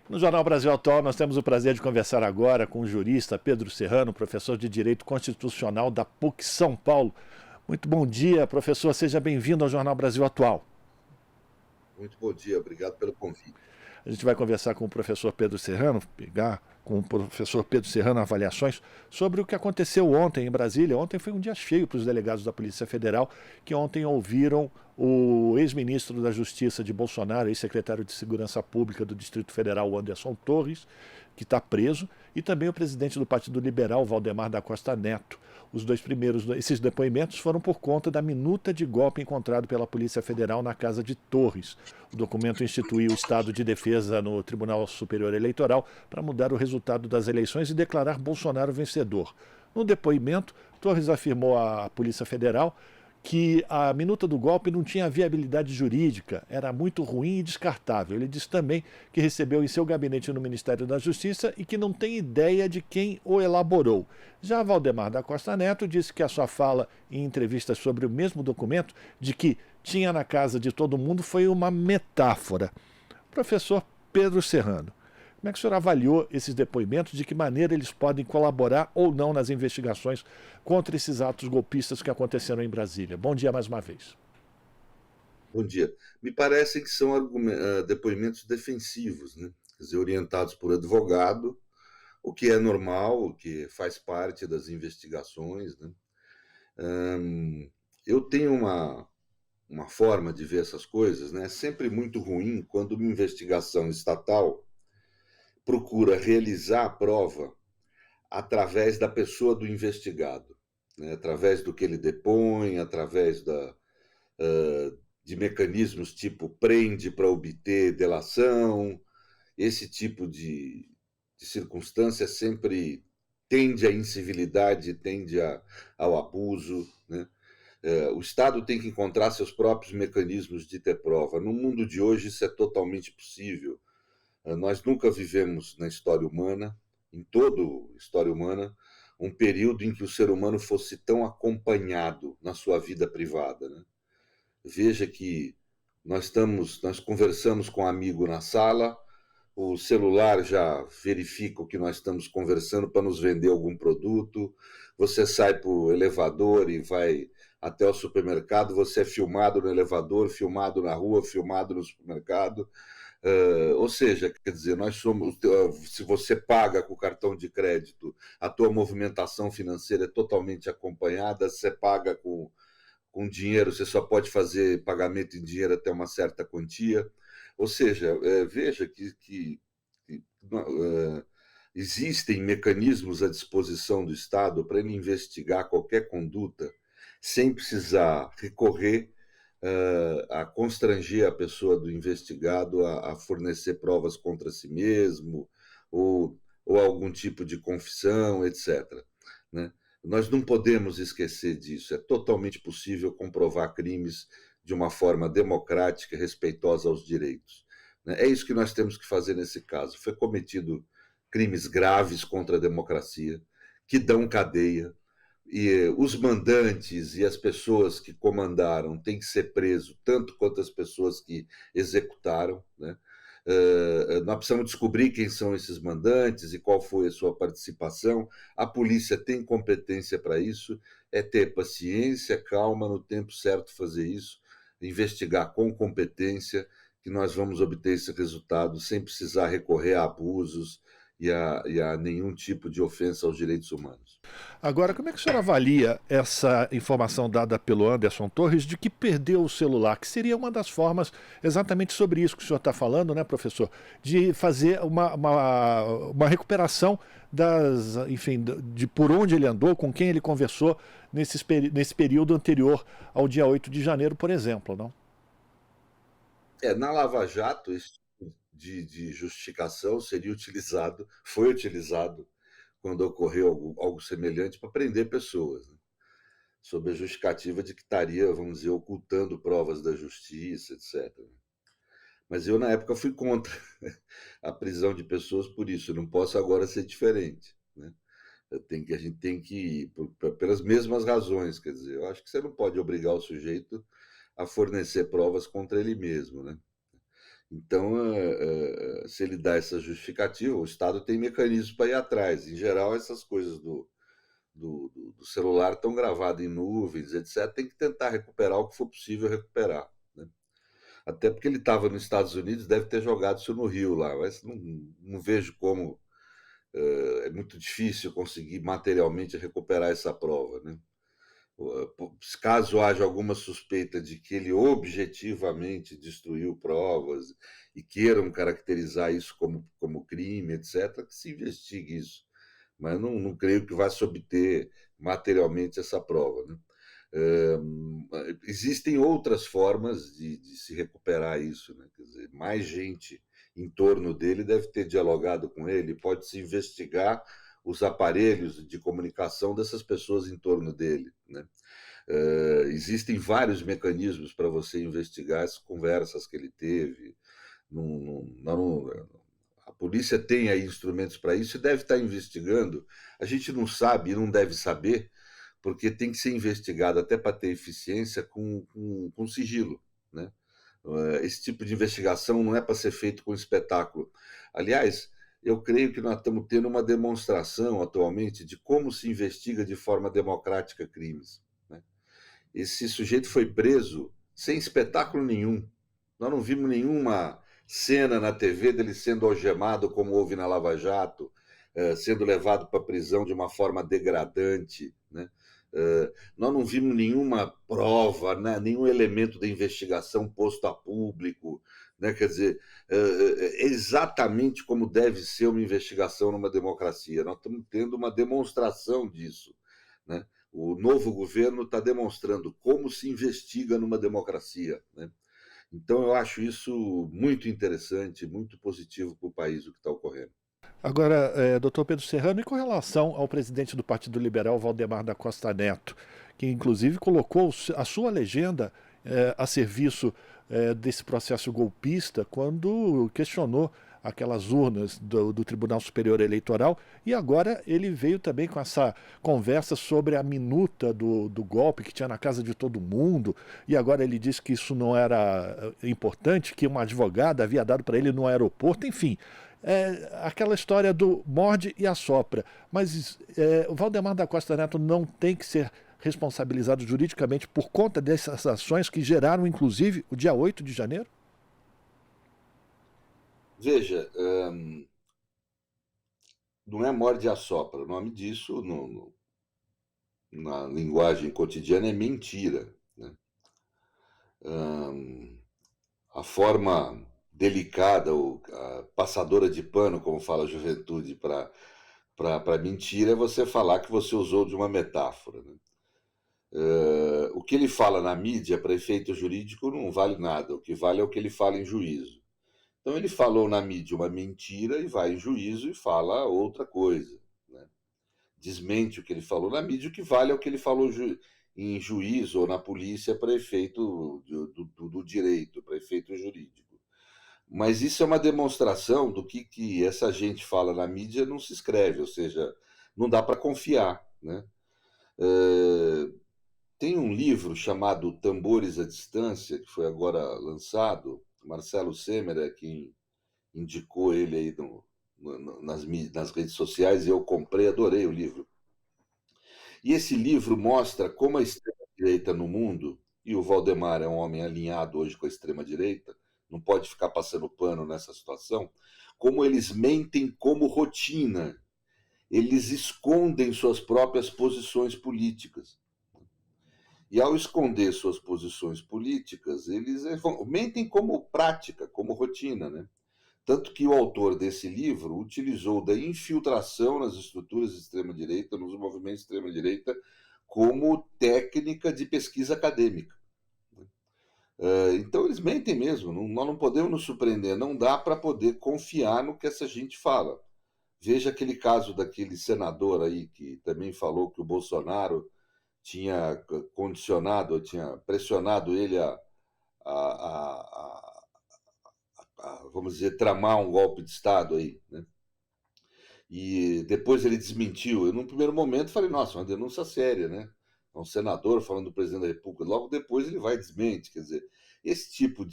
No Jornal Brasil Atual, nós temos o prazer de conversar agora com o jurista Pedro Serrano, professor de Direito Constitucional da PUC São Paulo. Muito bom dia, professor. Seja bem-vindo ao Jornal Brasil Atual. Muito bom dia, obrigado pelo convite. A gente vai conversar com o professor Pedro Serrano, pegar com o professor Pedro Serrano avaliações sobre o que aconteceu ontem em Brasília. Ontem foi um dia cheio para os delegados da Polícia Federal, que ontem ouviram o ex-ministro da Justiça de Bolsonaro, ex-secretário de Segurança Pública do Distrito Federal, Anderson Torres, que está preso, e também o presidente do Partido Liberal, Valdemar da Costa Neto. Os dois primeiros, esses depoimentos foram por conta da minuta de golpe encontrado pela Polícia Federal na casa de Torres. O documento instituiu o estado de defesa no Tribunal Superior Eleitoral para mudar o resultado das eleições e declarar Bolsonaro vencedor. No depoimento, Torres afirmou à Polícia Federal que a minuta do golpe não tinha viabilidade jurídica, era muito ruim e descartável. Ele disse também que recebeu em seu gabinete no Ministério da Justiça e que não tem ideia de quem o elaborou. Já Valdemar da Costa Neto disse que a sua fala em entrevistas sobre o mesmo documento, de que tinha na casa de todo mundo, foi uma metáfora. Professor Pedro Serrano, como é que o senhor avaliou esses depoimentos? De que maneira eles podem colaborar ou não nas investigações contra esses atos golpistas que aconteceram em Brasília? Bom dia mais uma vez. Bom dia. Me parecem que são depoimentos defensivos, né? Quer dizer, orientados por advogado, o que é normal, o que faz parte das investigações, né? Eu tenho uma forma de ver essas coisas, né? É sempre muito ruim quando uma investigação estatal procura realizar a prova através da pessoa do investigado, né? Através do que ele depõe, através de mecanismos tipo prende para obter delação. Esse tipo de circunstância sempre tende à incivilidade, tende ao abuso, né? O Estado tem que encontrar seus próprios mecanismos de ter prova. No mundo de hoje isso é totalmente possível. Nós nunca vivemos na história humana, em toda a história humana, um período em que o ser humano fosse tão acompanhado na sua vida privada, né? Veja que nós conversamos com um amigo na sala, o celular já verifica o que nós estamos conversando para nos vender algum produto, você sai para o elevador e vai até o supermercado, você é filmado no elevador, filmado na rua, filmado no supermercado. Ou seja, quer dizer, nós somos. Se você paga com o cartão de crédito, a tua movimentação financeira é totalmente acompanhada, você paga com dinheiro, você só pode fazer pagamento em dinheiro até uma certa quantia. Ou seja, veja que existem mecanismos à disposição do Estado para ele investigar qualquer conduta sem precisar recorrer a constranger a pessoa do investigado a fornecer provas contra si mesmo ou algum tipo de confissão, etc., né? Nós não podemos esquecer disso. É totalmente possível comprovar crimes de uma forma democrática e respeitosa aos direitos, né? É isso que nós temos que fazer nesse caso. Foi cometido crimes graves contra a democracia, que dão cadeia, e os mandantes e as pessoas que comandaram têm que ser presos, tanto quanto as pessoas que executaram, né? Nós precisamos descobrir quem são esses mandantes e qual foi a sua participação. A polícia tem competência para isso, é ter paciência, calma, no tempo certo fazer isso, investigar com competência, que nós vamos obter esse resultado sem precisar recorrer a abusos e a nenhum tipo de ofensa aos direitos humanos. Agora, como é que o senhor avalia essa informação dada pelo Anderson Torres de que perdeu o celular, que seria uma das formas exatamente sobre isso que o senhor está falando, né, professor? De fazer uma recuperação enfim, de por onde ele andou, com quem ele conversou nesse período anterior ao dia 8 de janeiro, por exemplo, não? Na Lava Jato, esse tipo de justificação foi utilizado quando ocorreu algo semelhante para prender pessoas, né? Sob a justificativa de que estaria, vamos dizer, ocultando provas da justiça, etc. Mas eu, na época, fui contra a prisão de pessoas por isso. Eu não posso agora ser diferente, né? A gente tem que ir pelas mesmas razões. Quer dizer, eu acho que você não pode obrigar o sujeito a fornecer provas contra ele mesmo, né? Então, se ele dá essa justificativa, o Estado tem mecanismos para ir atrás. Em geral, essas coisas do celular estão gravadas em nuvens, etc. Tem que tentar recuperar o que for possível recuperar, né? Até porque ele estava nos Estados Unidos, deve ter jogado isso no Rio lá, mas não vejo como. É muito difícil conseguir materialmente recuperar essa prova, né? Caso haja alguma suspeita de que ele objetivamente destruiu provas e queiram caracterizar isso como crime, etc., que se investigue isso. Mas não creio que vá se obter materialmente essa prova, né? Existem outras formas de se recuperar isso, né? Quer dizer, mais gente em torno dele deve ter dialogado com ele, pode-se investigar os aparelhos de comunicação dessas pessoas em torno dele, né? Existem vários mecanismos para você investigar as conversas que ele teve. A polícia tem aí instrumentos para isso e deve estar investigando. A gente não sabe e não deve saber, porque tem que ser investigado até para ter eficiência com sigilo, né? Esse tipo de investigação não é para ser feito com espetáculo. Aliás, eu creio que nós estamos tendo uma demonstração atualmente de como se investiga de forma democrática crimes, né? Esse sujeito foi preso sem espetáculo nenhum. Nós não vimos nenhuma cena na TV dele sendo algemado, como houve na Lava Jato, sendo levado para a prisão de uma forma degradante, né? Nós não vimos nenhuma prova, né, nenhum elemento da investigação posto a público, né? Quer dizer, exatamente como deve ser uma investigação numa democracia. Nós estamos tendo uma demonstração disso, né? O novo governo está demonstrando como se investiga numa democracia, né? Então, eu acho isso muito interessante, muito positivo para o país, o que está ocorrendo. Agora, doutor Pedro Serrano, e com relação ao presidente do Partido Liberal, Valdemar da Costa Neto, que inclusive colocou a sua legenda a serviço desse processo golpista quando questionou aquelas urnas do Tribunal Superior Eleitoral, e agora ele veio também com essa conversa sobre a minuta do golpe que tinha na casa de todo mundo, e agora ele disse que isso não era importante, que uma advogada havia dado para ele no aeroporto, enfim. Aquela história do morde e assopra. Mas o Valdemar da Costa Neto não tem que ser responsabilizado juridicamente por conta dessas ações que geraram, inclusive, o dia 8 de janeiro? Veja, não é morde e assopra. O nome disso, na linguagem cotidiana, é mentira, né? A forma delicada, ou a passadora de pano, como fala a juventude, para mentira é você falar que você usou de uma metáfora, né? O que ele fala na mídia, para efeito jurídico, não vale nada. O que vale é o que ele fala em juízo. Então, ele falou na mídia uma mentira e vai em juízo e fala outra coisa, né? Desmente o que ele falou na mídia, o que vale é o que ele falou em juízo ou na polícia para efeito do direito, para efeito jurídico. Mas isso é uma demonstração do que essa gente fala na mídia não se escreve, ou seja, não dá para confiar, né? Tem um livro chamado Tambores à Distância, que foi agora lançado. Marcelo Semer é quem indicou ele aí nas redes sociais, e eu comprei, adorei o livro. E esse livro mostra como a extrema-direita no mundo, e o Valdemar é um homem alinhado hoje com a extrema-direita, não pode ficar passando pano nessa situação, como eles mentem como rotina, eles escondem suas próprias posições políticas. E ao esconder suas posições políticas, eles mentem como prática, como rotina, né? Tanto que o autor desse livro utilizou da infiltração nas estruturas de extrema-direita, nos movimentos de extrema-direita, como técnica de pesquisa acadêmica. Então eles mentem mesmo, nós não podemos nos surpreender, não dá para poder confiar no que essa gente fala. Veja aquele caso daquele senador aí que também falou que o Bolsonaro tinha condicionado, tinha pressionado ele a vamos dizer, tramar um golpe de Estado aí, né? E depois ele desmentiu. Eu, num primeiro momento, falei, nossa, uma denúncia séria, né? É um senador falando do presidente da República. Logo depois ele vai e desmente. Quer dizer, esse tipo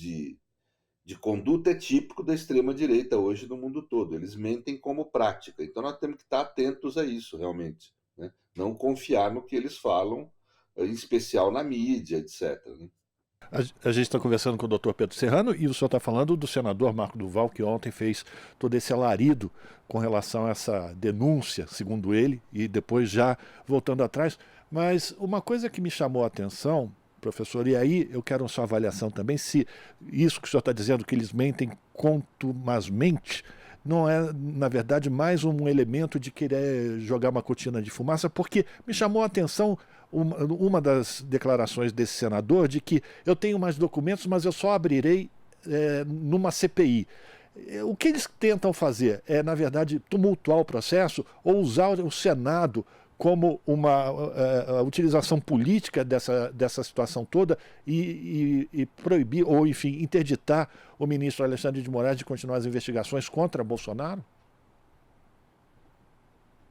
de conduta é típico da extrema-direita hoje no mundo todo. Eles mentem como prática. Então nós temos que estar atentos a isso, realmente. Né? Não confiar no que eles falam, em especial na mídia, etc. Né? A gente está conversando com o doutor Pedro Serrano e o senhor está falando do senador Marco Duval, que ontem fez todo esse alarido com relação a essa denúncia, segundo ele, e depois já voltando atrás. Mas uma coisa que me chamou a atenção, professor, e aí eu quero a sua avaliação também, se isso que o senhor está dizendo, que eles mentem contumazmente, não é, na verdade, mais um elemento de querer jogar uma cortina de fumaça, porque me chamou a atenção uma das declarações desse senador de que eu tenho mais documentos, mas eu só abrirei numa CPI. O que eles tentam fazer é, na verdade, tumultuar o processo ou usar o Senado como uma utilização política dessa situação toda e proibir, ou enfim, interditar o ministro Alexandre de Moraes de continuar as investigações contra Bolsonaro?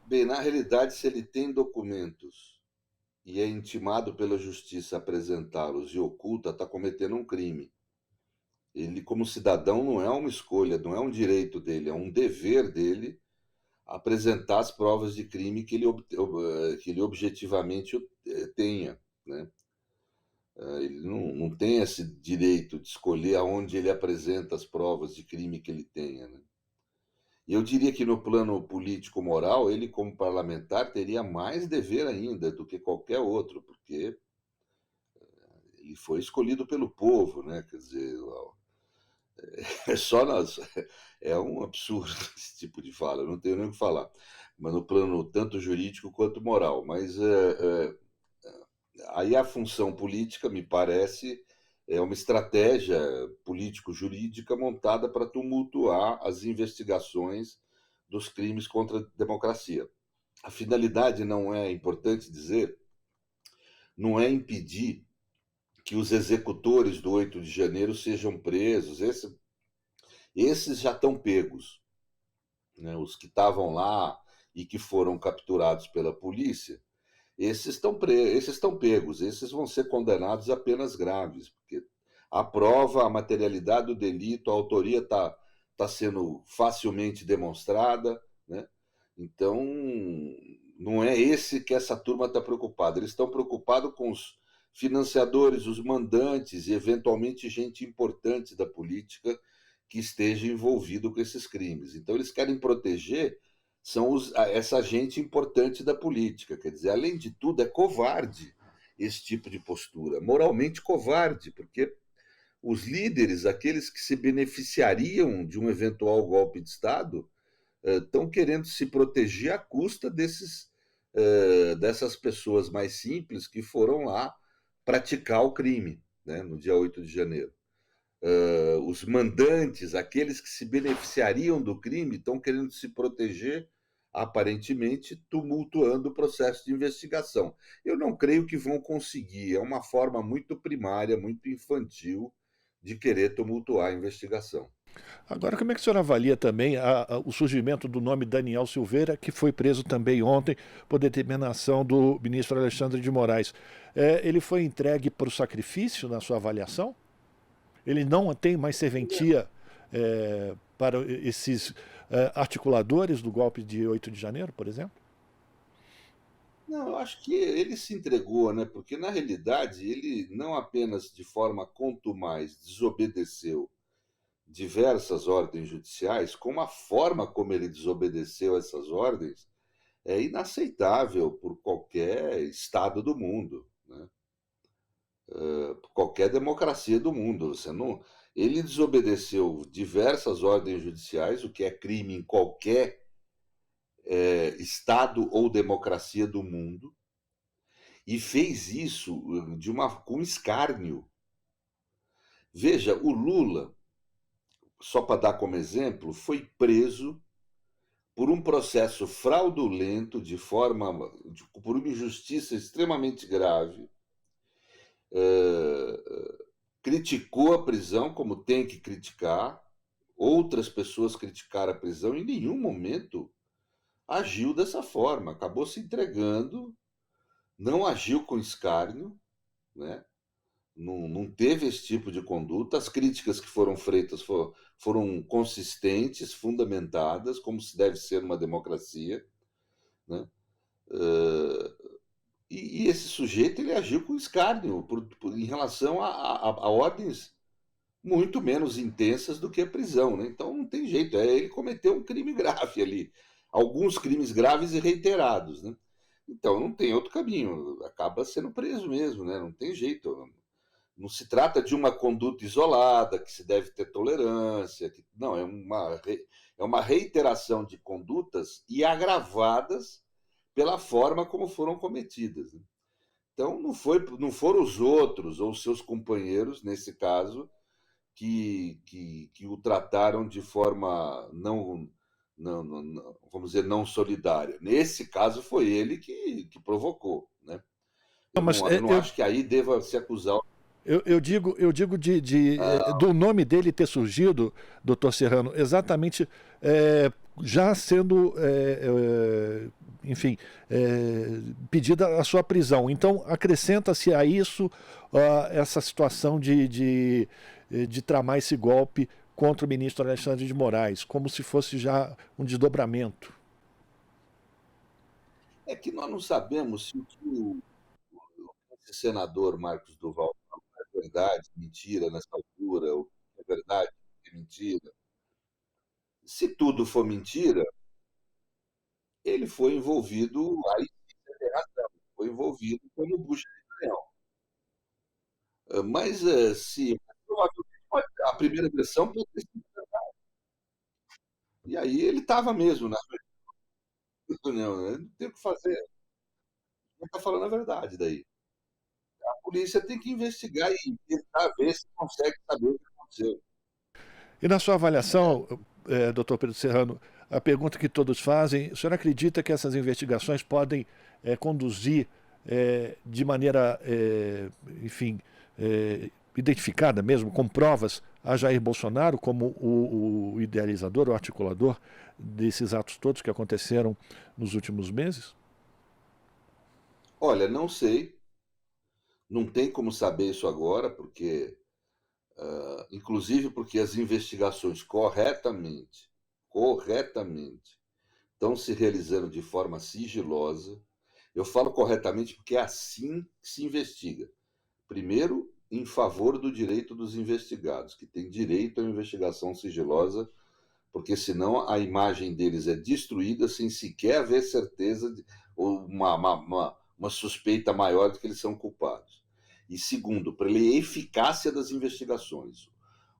Bem, na realidade, se ele tem documentos e é intimado pela justiça a apresentá-los e oculta, está cometendo um crime. Ele, como cidadão, não é uma escolha, não é um direito dele, é um dever dele apresentar as provas de crime que ele objetivamente tenha. Né? Ele não tem esse direito de escolher aonde ele apresenta as provas de crime que ele tenha. Né? E eu diria que no plano político-moral, ele, como parlamentar, teria mais dever ainda do que qualquer outro, porque ele foi escolhido pelo povo, né? Quer dizer, é só nós. É um absurdo esse tipo de fala, eu não tenho nem o que falar. Mas no plano tanto jurídico quanto moral. Mas aí a função política, me parece, é uma estratégia político-jurídica montada para tumultuar as investigações dos crimes contra a democracia. A finalidade não é, importante dizer, não é impedir que os executores do 8 de janeiro sejam presos. Esses já estão pegos. Né? Os que estavam lá e que foram capturados pela polícia, esses estão pegos, esses vão ser condenados a penas graves, porque a prova, a materialidade do delito, a autoria tá sendo facilmente demonstrada, né? Então, não é esse que essa turma está preocupada. Eles estão preocupados com os financiadores, os mandantes e, eventualmente, gente importante da política que esteja envolvido com esses crimes. Então, eles querem proteger essa gente importante da política. Quer dizer, além de tudo, é covarde esse tipo de postura. Moralmente covarde, porque os líderes, aqueles que se beneficiariam de um eventual golpe de Estado, estão querendo se proteger à custa dessas pessoas mais simples que foram lá praticar o crime, né, no dia 8 de janeiro. Os mandantes, aqueles que se beneficiariam do crime, estão querendo se proteger, aparentemente tumultuando o processo de investigação. Eu não creio que vão conseguir, é uma forma muito primária, muito infantil de querer tumultuar a investigação. Agora, como é que o senhor avalia também o surgimento do nome Daniel Silveira, que foi preso também ontem por determinação do ministro Alexandre de Moraes? Ele foi entregue para o sacrifício na sua avaliação? Ele não tem mais serventia para esses articuladores do golpe de 8 de janeiro, por exemplo? Não, eu acho que ele se entregou, né? Porque na realidade ele não apenas de forma contumaz desobedeceu diversas ordens judiciais, como a forma como ele desobedeceu essas ordens é inaceitável por qualquer Estado do mundo, né? Por qualquer democracia do mundo. Você não, ele desobedeceu diversas ordens judiciais, o que é crime em qualquer Estado ou democracia do mundo, e fez isso com escárnio. Veja, o Lula, só para dar como exemplo, foi preso por um processo fraudulento por uma injustiça extremamente grave, criticou a prisão como tem que criticar, outras pessoas criticaram a prisão, e em nenhum momento agiu dessa forma, acabou se entregando, não agiu com escárnio, né? não teve esse tipo de conduta. As críticas que foram feitas foram consistentes, fundamentadas, como se deve ser uma democracia, né? E esse sujeito ele agiu com escárnio em relação a ordens muito menos intensas do que a prisão, né? Então não tem jeito, ele cometeu um crime grave ali, alguns crimes graves e reiterados, né? Então não tem outro caminho, acaba sendo preso mesmo, né? Não tem jeito. Não se trata de uma conduta isolada, que se deve ter tolerância, não, é uma reiteração de condutas e agravadas pela forma como foram cometidas, né? Então não foram os outros ou os seus companheiros, nesse caso, que o trataram de forma vamos dizer, não solidária. Nesse caso, foi ele que provocou, né? Não, mas Eu não acho que aí deva se acusar. eu digo do nome dele ter surgido, doutor Serrano, exatamente já sendo, enfim, pedida a sua prisão. Então, acrescenta-se a isso essa situação de tramar esse golpe contra o ministro Alexandre de Moraes, como se fosse já um desdobramento. É que nós não sabemos se esse senador Marcos Duval é verdade, mentira nessa altura, ou é verdade, é mentira. Se tudo for mentira, ele foi envolvido, aí você tem razão, foi envolvido como bucha de canhão. Mas se provavelmente a primeira versão pode ter sido verdade. E aí ele estava mesmo na reunião, né? Não tem o que fazer. Ele está falando a verdade daí. A polícia tem que investigar e tentar ver se consegue saber o que aconteceu. E na sua Né? avaliação, doutor Pedro Serrano, a pergunta que todos fazem, o senhor acredita que essas investigações podem conduzir de maneira, enfim, identificada mesmo, com provas, a Jair Bolsonaro como o idealizador, o articulador desses atos todos que aconteceram nos últimos meses? Olha, não sei, não tem como saber isso agora, porque, inclusive porque as investigações corretamente, estão se realizando de forma sigilosa. Eu falo corretamente porque é assim que se investiga. Primeiro, em favor do direito dos investigados, que têm direito à investigação sigilosa, porque senão a imagem deles é destruída sem sequer haver certeza ou uma suspeita maior de que eles são culpados. E segundo, pela eficácia das investigações.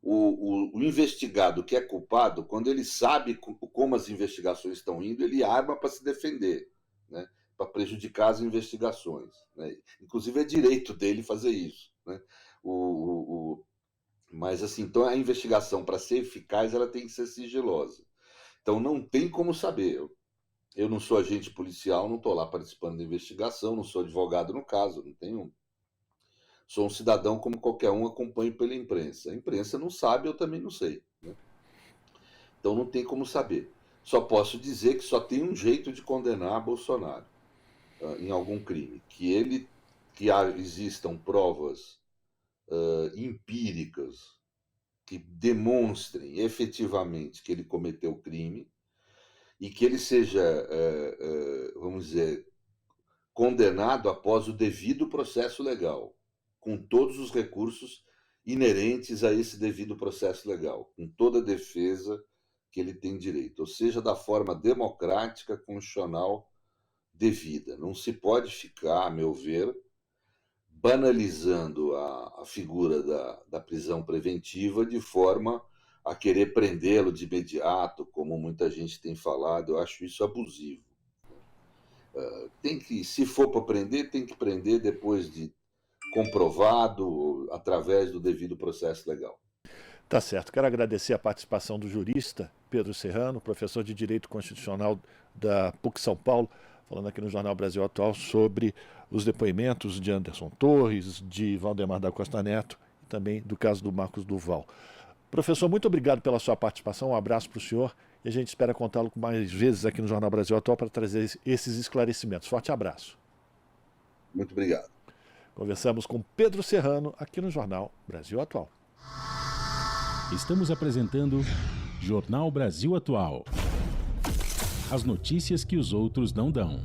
O investigado que é culpado, quando ele sabe como as investigações estão indo, ele arma para se defender, né? Para prejudicar as investigações, né? Inclusive é direito dele fazer isso, né? Mas assim, então a investigação, para ser eficaz, ela tem que ser sigilosa. Então não tem como saber. Eu não sou agente policial, não estou lá participando da investigação, não sou advogado no caso, não tenho. Sou um cidadão como qualquer um, acompanho pela imprensa. A imprensa não sabe, eu também não sei, né? Então não tem como saber. Só posso dizer que só tem um jeito de condenar Bolsonaro em algum crime, que existam provas empíricas que demonstrem efetivamente que ele cometeu o crime e que ele seja, vamos dizer, condenado após o devido processo legal, com todos os recursos inerentes a esse devido processo legal, com toda a defesa que ele tem direito, ou seja, da forma democrática, constitucional, devida. Não se pode ficar, a meu ver, banalizando a figura da prisão preventiva de forma a querer prendê-lo de imediato, como muita gente tem falado. Eu acho isso abusivo. Tem que, se for para prender, tem que prender depois de comprovado, através do devido processo legal. Tá certo. Quero agradecer a participação do jurista Pedro Serrano, professor de Direito Constitucional da PUC São Paulo, falando aqui no Jornal Brasil Atual sobre os depoimentos de Anderson Torres, de Valdemar da Costa Neto e também do caso do Marcos Duval. Professor, muito obrigado pela sua participação, um abraço para o senhor e a gente espera contá-lo mais vezes aqui no Jornal Brasil Atual para trazer esses esclarecimentos. Forte abraço. Muito obrigado. Conversamos com Pedro Serrano aqui no Jornal Brasil Atual. Estamos apresentando Jornal Brasil Atual. As notícias que os outros não dão.